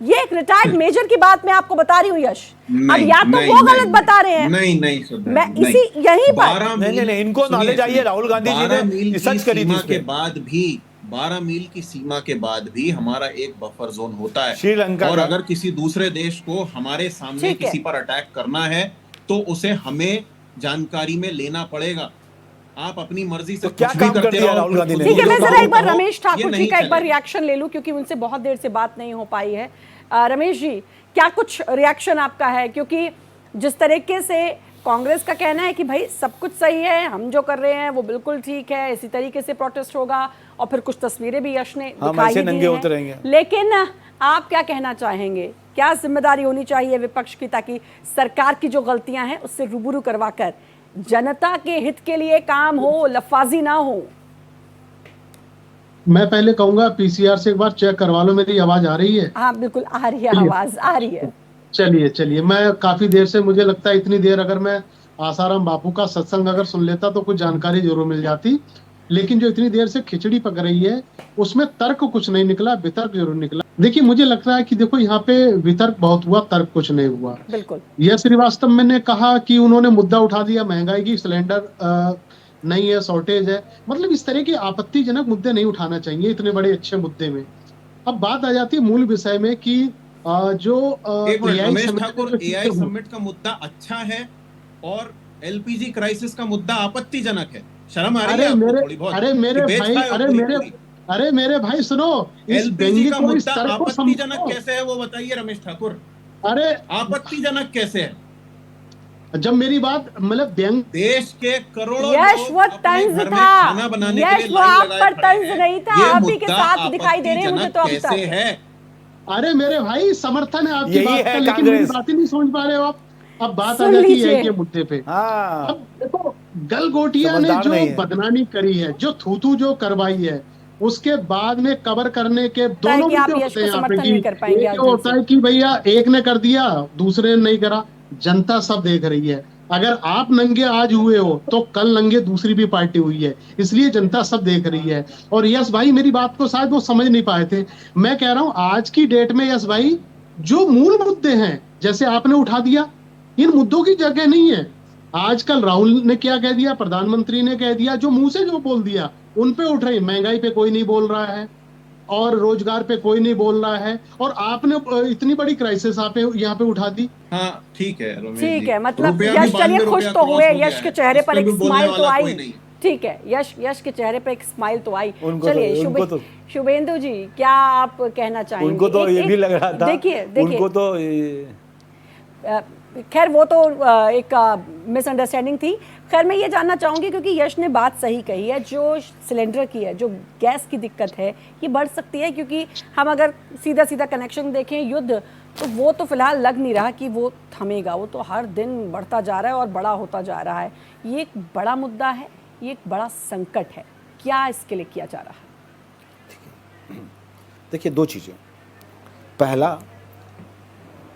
ये एक रिटायर्ड मेजर की बात मैं आपको बता रही हूँ यश। अब या तो वो गलत बता रहे हैं, नहीं श्रद्धा, मैं नहीं। इसी यहीं पर 12 नहीं, मील- नहीं, इनको सुनिए, knowledge आई है, सुनिए, राहुल गांधी जी ने 12 मील की रिसर्च करी थी सीमा इस पे। के बाद भी 12 मील की सीमा के बाद भी हमारा एक बफर जोन होता है श्रीलंका और का। अगर किसी दूसरे देश को हमारे सामने ठीक है। किसी पर अटैक करना है तो उसे हमें जानकारी में लेना पड़ेगा। आप अपनी मर्जी से तो क्या कुछ भी काम कर करते दिया रहो, राहुल गांधी ने? ठीक है, मैं जो जरा एक बार कहो, रमेश ये ठाकुर जी नहीं का एक बार चलेगा। रिएक्शन ले लूं, क्योंकि उनसे बहुत देर से बात नहीं हो पाई है। रमेश जी, क्या कुछ रिएक्शन आपका है? क्योंकि जिस तरीके से कांग्रेस का कहना है कि भाई सब कुछ सही है, हम जो कर रहे हैं वो बिल्कुल ठीक है, इसी तरीके से प्रोटेस्ट होगा, और फिर कुछ तस्वीरें भी यश ने दिखाई ऐसे दी नंगे होते हैं। रहेंगे। लेकिन आप क्या कहना चाहेंगे? क्या जिम्मेदारी होनी चाहिए विपक्ष की, ताकि सरकार की जो गलतियां हैं उससे रूबरू करवाकर जनता के हित के लिए काम हो, लफाजी ना हो? मैं पहले कहूंगा पीसीआर से एक बार चेक करवा लो, मेरी आवाज आ रही है? हाँ बिल्कुल आ रही है, आवाज आ रही है। चलिए मैं काफी देर से, मुझे लगता है इतनी देर अगर मैं आसाराम बापू का सत्संग अगर सुन लेता तो कुछ जानकारी जरूर मिल जाती, लेकिन जो इतनी देर से खिचड़ी पक रही है उसमें तर्क कुछ नहीं निकला, वितर्क जरूर निकला। देखिए, मुझे लगता है कि देखो यहाँ पे वितर्क बहुत हुआ, तर्क कुछ नहीं हुआ। बिल्कुल। यह श्रीवास्तव मैंने कहा कि उन्होंने मुद्दा उठा दिया महंगाई की, सिलेंडर नहीं है, शॉर्टेज है, मतलब इस तरह के आपत्तिजनक मुद्दे नहीं उठाना चाहिए इतने बड़े अच्छे मुद्दे में। अब बात आ जाती है मूल विषय में कि जो एक मिनट, AI रमेश समिति ठाकुर, जो एआई समिट का मुद्दा अच्छा है और एलपीजी क्राइसिस का मुद्दा आपत्तिजनक है। शर्म आ रही है अरे आपको मेरे थोड़ी बहुत? अरे मेरे कि बेच भाई, खाए हो अरे पूरी मेरे पूरी? अरे मेरे भाई सुनो, इस एलपीजी का व्यंग्य को, इस मुद्दा तर्क को आपत्तिजनक समझो। कैसे है वो बताइए रमेश ठाकुर, अरे आपत्तिजनक कैसे है? जब मेरी बात मतलब व्यंग, देश के करोड़ों यश लोग वो अपने तंज घर में था, खाना बनाने के यश लिए वो लाइन आप लगाए पर खड़े तंज हैं। नहीं था, ये आप ही के मुद्दा साथ दिखाई दे रहे हैं मुझे आपत्तिजनक तो अब कैसे तक। है? अरे मेरे भाई समर्थन है आपकी यही बात है का, लेकिन मेरी कांग्रेस। बात ही नहीं समझ पा रहे हो आप। अब बात आ सुन जाती है लीजिए। के मुद्दे पे। हाँ, अब देखो, गलगोटिया ने समझदार जो नहीं है। बदनामी करी है, जो थूथू जो करवाई है, उसके बाद में कवर करने के लगता है दोनों कि आप मुद्दे यश होते को हैं यहाँ पे समर्थन कि नहीं कर पाएंगे एक आज तो दिल होता से। है कि भैया एक ने कर दिया दूसरे ने नहीं करा, जनता सब देख रही है। अगर आप नंगे आज हुए हो तो कल नंगे दूसरी भी पार्टी हुई है, इसलिए जनता सब देख रही है। और यश भाई मेरी बात को शायद वो समझ नहीं पाए थे। मैं कह रहा हूं आज की डेट में यश भाई जो मूल मुद्दे हैं, जैसे आपने उठा दिया, इन मुद्दों की जगह नहीं है। आजकल राहुल ने क्या कह दिया, प्रधानमंत्री ने कह दिया, जो मुंह से जो बोल दिया उन पे उठ रही। महंगाई पे कोई नहीं बोल रहा है और रोजगार पे कोई नहीं बोल रहा है, और आपने इतनी बड़ी क्राइसिस आप यहाँ पे उठा दी। हाँ ठीक है रमेश ठीक जी, है, मतलब रुपया भी यश चलिए 92 खुश रुपया तो क्रॉस हुए, हो गया यश के है, चेहरे इस पर पे एक भी बोलने स्माइल तो वाला आई। कोई नहीं है। ठीक है, यश के चेहरे पे एक स्माइल तो आई। उनको चलिए तो शुभेंदु जी क्या आप कहना चाहेंगे? उनको तो ये भी लग रहा था, देखिए उनको तो खैर वो तो एक मिसअंडरस्टैंडिंग थी। खैर मैं ये जानना चाहूँगी, क्योंकि यश ने बात सही कही है, जो सिलेंडर की है, जो गैस की दिक्कत है, ये बढ़ सकती है, क्योंकि हम अगर सीधा सीधा कनेक्शन देखें युद्ध, तो वो तो फिलहाल लग नहीं रहा कि वो थमेगा, वो तो हर दिन बढ़ता जा रहा है और बड़ा होता जा रहा है। ये एक बड़ा मुद्दा है, ये एक बड़ा संकट है, क्या इसके लिए किया जा रहा है? देखिए दो चीज़ें।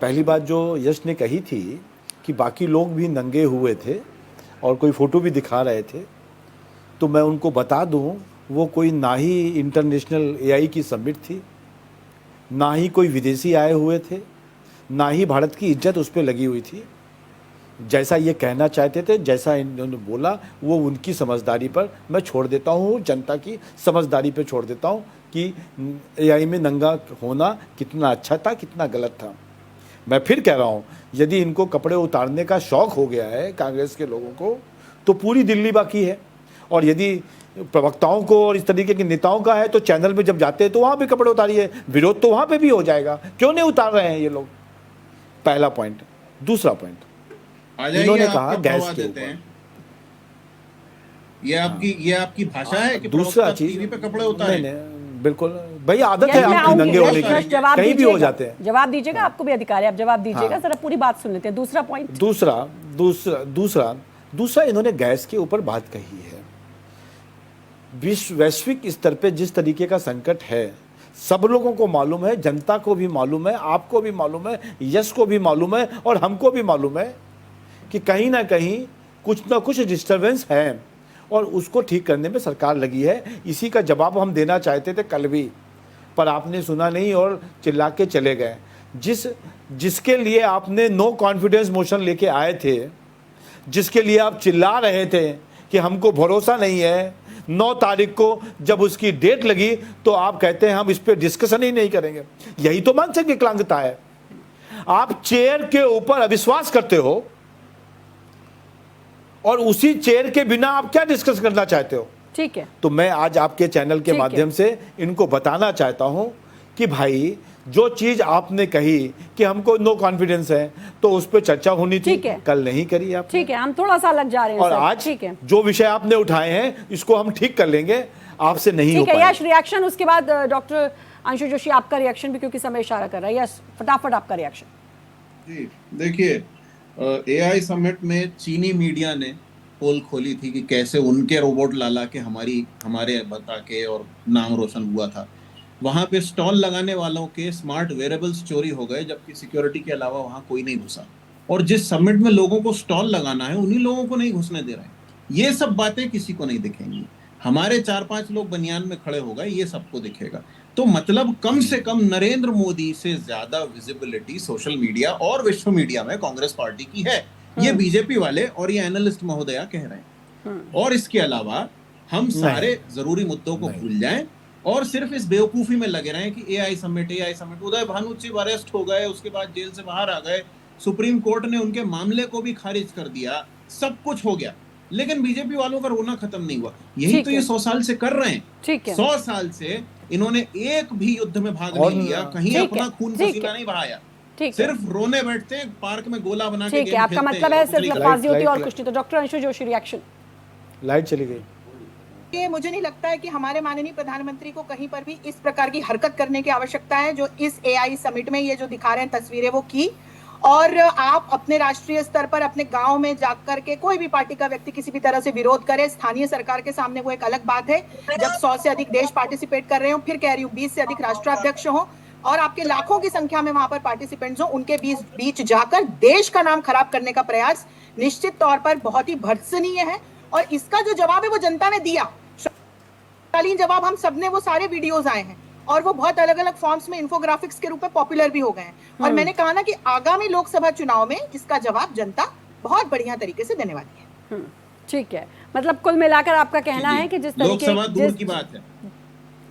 पहली बात जो यश ने कही थी कि बाकी लोग भी नंगे हुए थे और कोई फ़ोटो भी दिखा रहे थे, तो मैं उनको बता दूं वो कोई ना ही इंटरनेशनल एआई की समिट थी, ना ही कोई विदेशी आए हुए थे, ना ही भारत की इज्जत उस पर लगी हुई थी। जैसा ये कहना चाहते थे, जैसा इन्होंने बोला, वो उनकी समझदारी पर मैं छोड़ देता हूँ, जनता की समझदारी पर छोड़ देता हूँ कि एआई में नंगा होना कितना अच्छा था, कितना गलत था। मैं फिर कह रहा हूँ, यदि इनको कपड़े उतारने का शौक़ हो गया है कांग्रेस के लोगों को, तो पूरी दिल्ली बाकी है। और यदि प्रवक्ताओं को और इस तरीके के नेताओं का है, तो चैनल में जब जाते हैं तो वहाँ भी कपड़े उतारिए, विरोध तो वहाँ पे भी हो जाएगा। क्यों नहीं उतार रहे हैं ये लोग? पहला पॉइंट। दूसरा पॉइंट, इन्होंने कहा गैस के ऊपर, ये आपकी भाषा है कि दूसरा चीज टीवी पे कपड़े उतारे? नहीं, बिल्कुल भाई, आदत है यश, मैं आपकी आऊंगी, नंगे होने यश, की, जवाब कहीं भी हो दीजिएगा, जाते हैं। जवाब दीजिएगा, आपको भी अधिकार है, आप जवाब दीजिएगा। हाँ। जरा पूरी बात सुन लेते हैं। दूसरा पॉइंट। दूसरा इन्होंने गैस के ऊपर बात कही है। वैश्विक स्तर पे जिस तरीके का संकट है, सब लोगों को मालूम है, जनता को भी मालूम है, आपको भी मालूम है, यश को भी मालूम है, और हमको भी मालूम है कि कहीं ना कहीं कुछ ना कुछ डिस्टर्बेंस है, और उसको ठीक करने में सरकार लगी है। इसी का जवाब हम देना चाहते थे कल भी, पर आपने सुना नहीं और चिल्ला के चले गए। जिसके लिए आपने नो कॉन्फिडेंस मोशन लेके आए थे, जिसके लिए आप चिल्ला रहे थे कि हमको भरोसा नहीं है, 9 तारीख को जब उसकी डेट लगी तो आप कहते हैं हम इस पे डिस्कशन ही नहीं करेंगे। यही तो मानसिक विकलांगता है। आप चेयर के ऊपर अविश्वास करते हो और उसी चेयर के बिना आप क्या डिस्कस करना चाहते हो? ठीक है, तो मैं आज आपके चैनल के माध्यम से इनको बताना चाहता हूं कि भाई जो चीज आपने कही कि हमको नो कॉन्फिडेंस है, तो उस पर चर्चा होनी थी, कल नहीं करी आप। ठीक है, हम थोड़ा सा अलग जा रहे हैं और सर। आज ठीक है, जो विषय आपने उठाए हैं इसको हम ठीक कर लेंगे, आपसे नहीं हो ठीक है। पाएगा। यश रिएक्शन, उसके बाद डॉक्टर अंशु जोशी आपका रिएक्शन भी, क्योंकि समय इशारा कर रहा है। यस, फटाफट आपका रिएक्शन। जी देखिए, एआई समिट में चीनी मीडिया ने पोल खोली थी कि कैसे उनके रोबोट लाला के हमारे बता के और नाम रोशन हुआ था। वहां पे स्टॉल लगाने वालों के स्मार्ट वेरेबल्स चोरी हो गए, जबकि सिक्योरिटी के अलावा वहां कोई नहीं घुसा। और जिस समिट में लोगों को स्टॉल लगाना है, उन्हीं लोगों को नहीं घुसने दे रहे हैं। ये सब बातें किसी को नहीं दिखेंगी। हमारे 4-5 लोग बनियान में खड़े हो गए, ये सबको दिखेगा। तो मतलब कम से कम नरेंद्र मोदी से ज्यादा विजिबिलिटी सोशल मीडिया और विश्व मीडिया में कांग्रेस पार्टी की है। ये बीजेपी वाले और ये एनालिस्ट महोदया कह रहे हैं। और इसके अलावा हम सारे जरूरी मुद्दों को भूल जाएं और सिर्फ इस बेवकूफी में लगे रहें कि एआई समिट। उदय भानुचिव अरेस्ट हो गए, उसके बाद जेल से बाहर आ गए, सुप्रीम कोर्ट ने उनके मामले को भी खारिज कर दिया, सब कुछ हो गया। लेकिन बीजेपी वालों का रोना खत्म नहीं हुआ। यही ठीक तो है। ये 100 साल से कर रहे हैं। ठीक है। 100 साल से इन्होंने एक भी युद्ध में भाग और नहीं लिया, कहीं ठीक अपना है, खून ठीक पसीना है। नहीं बहाया, ठीक है, सिर्फ रोने बैठते हैं, पार्क में गोला बना के ठीक है, गेम आपका खेलते मतलब हैं है और सिर्फ कुछ नहीं लफाजी होती है और लाइट- कुछ नहीं। तो doctor Anshu Joshi, reaction. Light चली गई। ये मुझे नहीं लगता है कि हमारे माननीय प्रधानमंत्री को कहीं पर भी इस प्रकार की हरकत करने की आवश्यकता है जो इस एआई समिट में ये जो दिखा रहे हैं तस्वीरें वो की। और आप अपने राष्ट्रीय स्तर पर अपने गांव में जाकर के कोई भी पार्टी का व्यक्ति किसी भी तरह से विरोध करे, स्थानीय सरकार के सामने वो एक अलग बात है। जब 100 से अधिक देश पार्टिसिपेट कर रहे हो, फिर कह रही हूँ 20 से अधिक राष्ट्राध्यक्ष हो और आपके लाखों की संख्या में वहां पर पार्टिसिपेंट्स हो, उनके बीच जाकर देश का नाम खराब करने का प्रयास निश्चित तौर पर बहुत ही भर्त्सनीय है। और इसका जो जवाब है वो जनता ने दिया, तत्कालीन जवाब। हम सबने वो सारे वीडियोस आए हैं और वो बहुत अलग अलग फॉर्म्स में इन्फोग्राफिक्स के रूप में पॉपुलर भी हो गए हैं। और मैंने कहा ना कि आगामी लोकसभा चुनाव में इसका जवाब जनता बहुत बढ़िया तरीके से देने वाली है। ठीक है, मतलब कुल मिलाकर आपका कहना है कि जिस तरीके लोकसभा दूर की बात है,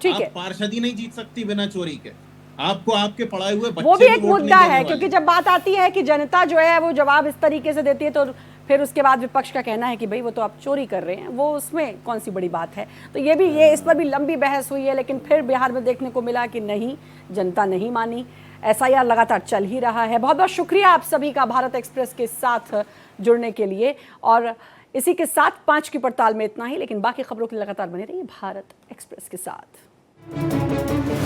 ठीक आप है, पार्षद ही नहीं जीत सकती बिना चोरी के। आपको आपके पढ़ाए हुए बच्चे वो भी एक वोट नहीं मुद्दा देने है वाले। क्योंकि जब बात आती है कि जनता जो है वो जवाब इस तरीके से देती है तो फिर उसके बाद विपक्ष का कहना है कि भाई वो तो आप चोरी कर रहे हैं, वो उसमें कौन सी बड़ी बात है। तो ये इस पर भी लंबी बहस हुई है, लेकिन फिर बिहार में देखने को मिला कि नहीं, जनता नहीं मानी। एसआईआर लगातार चल ही रहा है। बहुत बहुत शुक्रिया आप सभी का भारत एक्सप्रेस के साथ जुड़ने के लिए। और इसी के साथ 5 की पड़ताल में इतना ही, लेकिन बाकी खबरों के लिए लगातार बने रहिए भारत एक्सप्रेस के साथ।